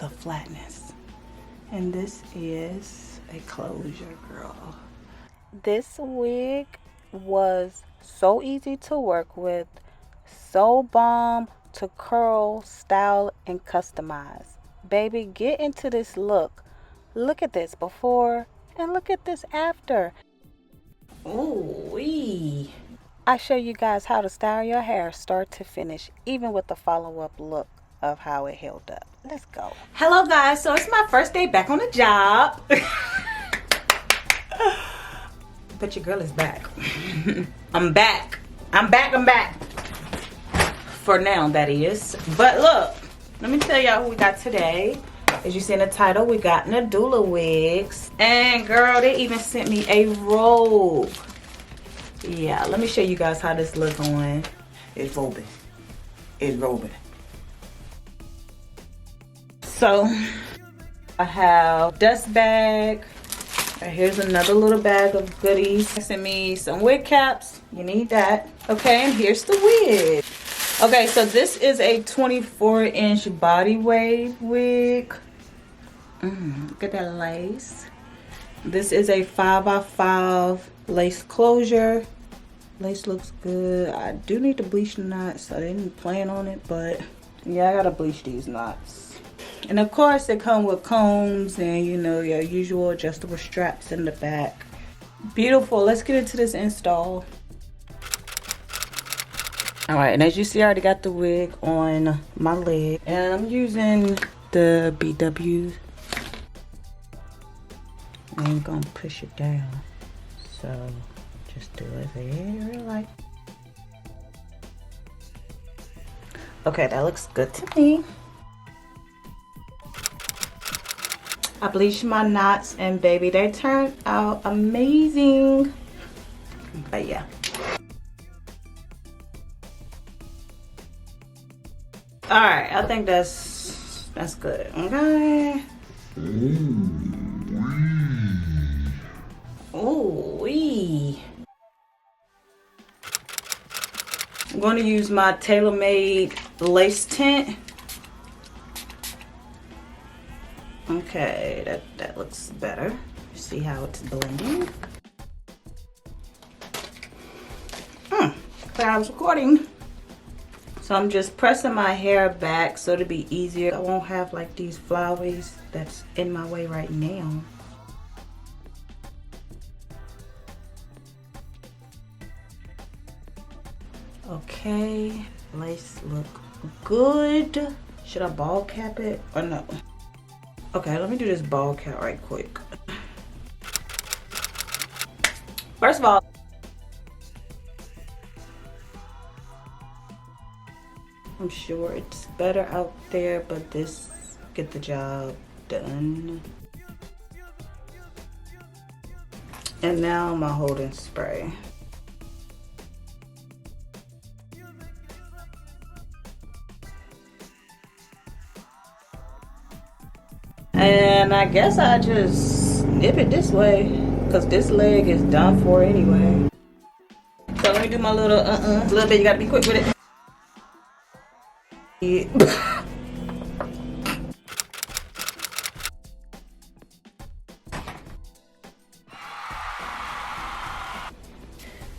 the flatness. And this is a closure, girl. This wig was so easy to work with, so bomb to curl, style, and customize. Baby, get into this look. Look at this before and look at this after. Ooh-wee. I show you guys how to style your hair start to finish, even with the follow-up look of how it held up. Let's go. Hello guys, so it's my first day back on the job. But your girl is back. I'm back. I'm back. For now, that is. But look, let me tell y'all who we got today. As you see in the title, we got Nadula wigs. And girl, they even sent me a robe. Yeah, let me show you guys how this look on. It's robing. It's robing. So, I have dust bag. And here's another little bag of goodies. They sent me some wig caps. You need that. Okay, and here's the wig. Okay, so this is a 24-inch body wave wig. Look at that lace. This is a 5x5 lace closure. Lace looks good. I do need to bleach the knots. I didn't plan on it, but yeah, I gotta bleach these knots. And of course, they come with combs and, you know, your usual adjustable straps in the back. Beautiful. Let's get into this install. All right, and as you see, I already got the wig on my leg, and I'm using the BW. I ain't gonna push it down, so just do it very light. Okay, that looks good to me. I bleached my knots, and baby, they turned out amazing. But yeah. All right, I think that's good. Okay. Ooh-wee. I'm going to use my tailor-made lace tint. Okay, that looks better. See how it's blending. Glad I was recording. So I'm just pressing my hair back so it'll be easier. I won't have like these flyaways that's in my way right now. Okay, lace look good. Should I ball cap it or no? Okay, let me do this ball cap right quick. First of all, I'm sure it's better out there, but this get the job done. And now my holding spray. And I guess I just nip it this way, because this leg is done for anyway. So let me do my little a little bit. You gotta be quick with it.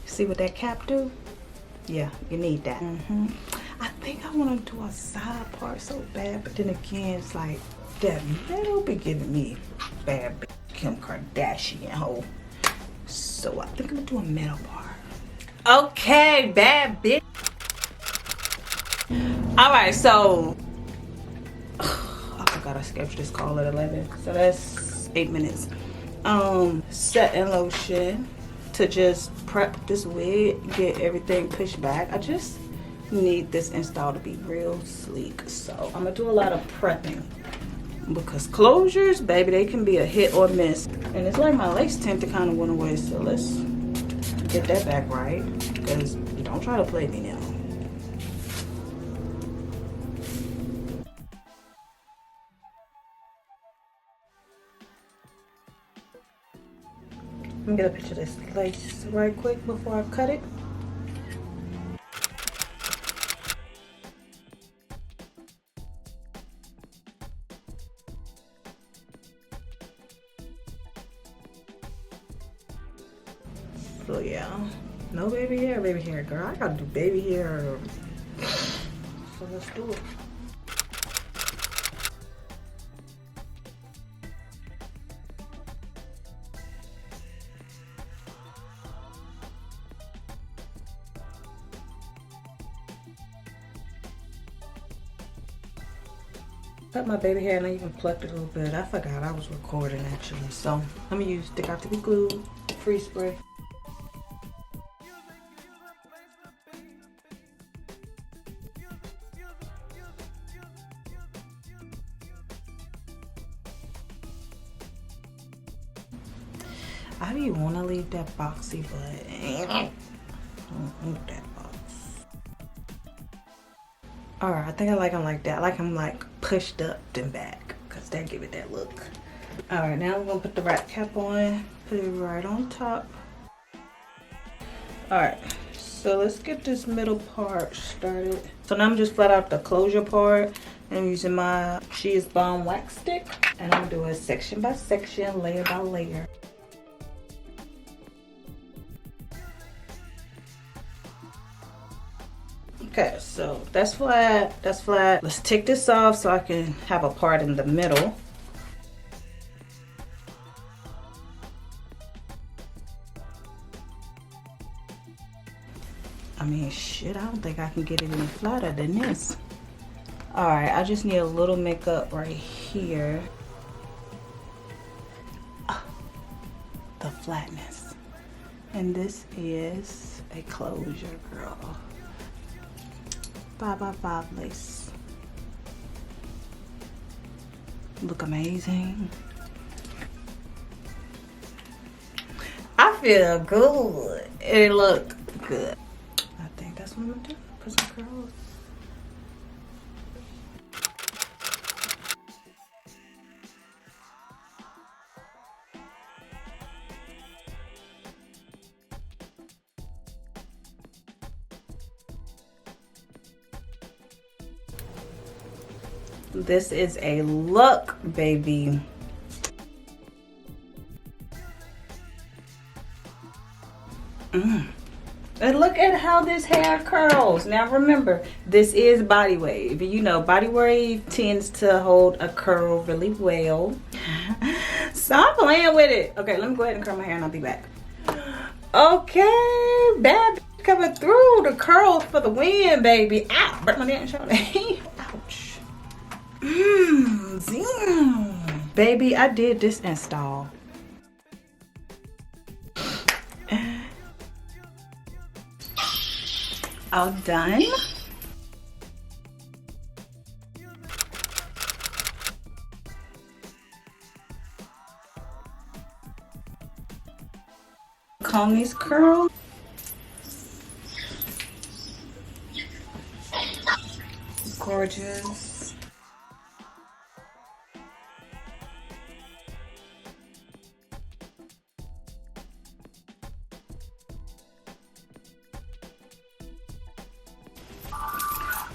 See what that cap do? Yeah, you need that. I think I want to do a side part so bad, but then again, it's like that metal be giving me bad Kim Kardashian hoe. So I think I'm gonna do a metal part. Okay, bad bitch. All right, so I forgot I scheduled this call at 11, so that's 8 minutes. Setting lotion to just prep this wig, get everything pushed back. I just need this install to be real sleek, so I'm gonna do a lot of prepping because closures, baby, they can be a hit or miss. And it's like my lace tint kind of went away, so let's get that back right, because don't try to play me now. Let me get a picture of this lace right quick before I cut it. So yeah, no baby hair, girl. I gotta do baby hair. So let's do it. Cut my baby hair and I even plucked it a little bit. I forgot I was recording actually. So I'm gonna use the Got to Be Glue Freeze Spray. I do want to leave that boxy, but I don't want that box. Alright, I think I like them like that. I like them like pushed up and back because that give it that look. Alright, now I'm going to put the wrap cap on. Put it right on top. Alright, so let's get this middle part started. So now I'm just flat out the closure part. And I'm using my She Is Bomb wax stick. And I'm doing section by section, layer by layer. Okay, so that's flat, that's flat. Let's take this off so I can have a part in the middle. I mean, shit, I don't think I can get it any flatter than this. All right, I just need a little makeup right here. The flatness. And this is a closure, girl. 5x5 lace. Look amazing. I feel good. It look good. I think that's what I'm gonna do. Put some curls. This is a look, baby. And look at how this hair curls. Now remember, this is body wave. You know, body wave tends to hold a curl really well. So I'm playing with it. Okay, let me go ahead and curl my hair and I'll be back. Okay, bad coming through. The curls for the win, baby. Ow, burnt my damn shoulder. Ouch. Damn. Baby, I did this install. All done. Comb these curls. Gorgeous.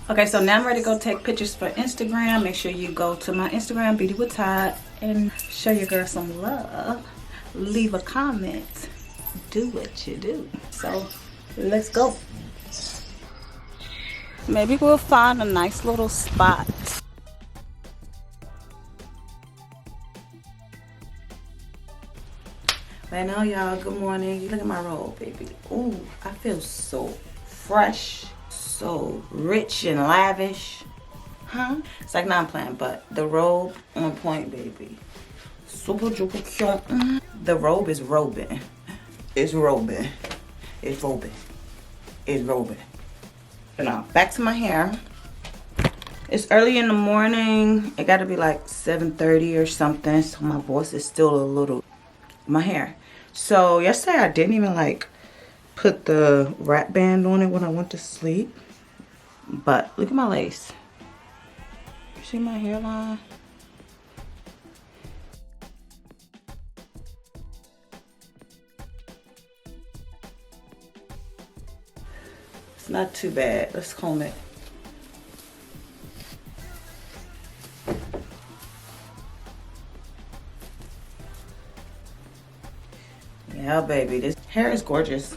Okay, so now I'm ready to go take pictures for Instagram. Make sure you go to my Instagram, Beautywithty, and show your girl some love. Leave a comment. Do what you do. So, let's go. Maybe we'll find a nice little spot. Right now, y'all, good morning. Look at my robe, baby. Ooh, I feel so fresh. So rich and lavish, huh? It's like, nah, I'm playing, but the robe on point, baby. Super duper cute. The robe is robing. It's robing. It's robing. It's robing. So now, back to my hair. It's early in the morning. It got to be like 7:30 or something, so my voice is still a little. My hair. So yesterday I didn't even like put the wrap band on it when I went to sleep. But look at my lace. You see my hairline? It's not too bad. Let's comb it. Yeah, baby. This Hair is gorgeous.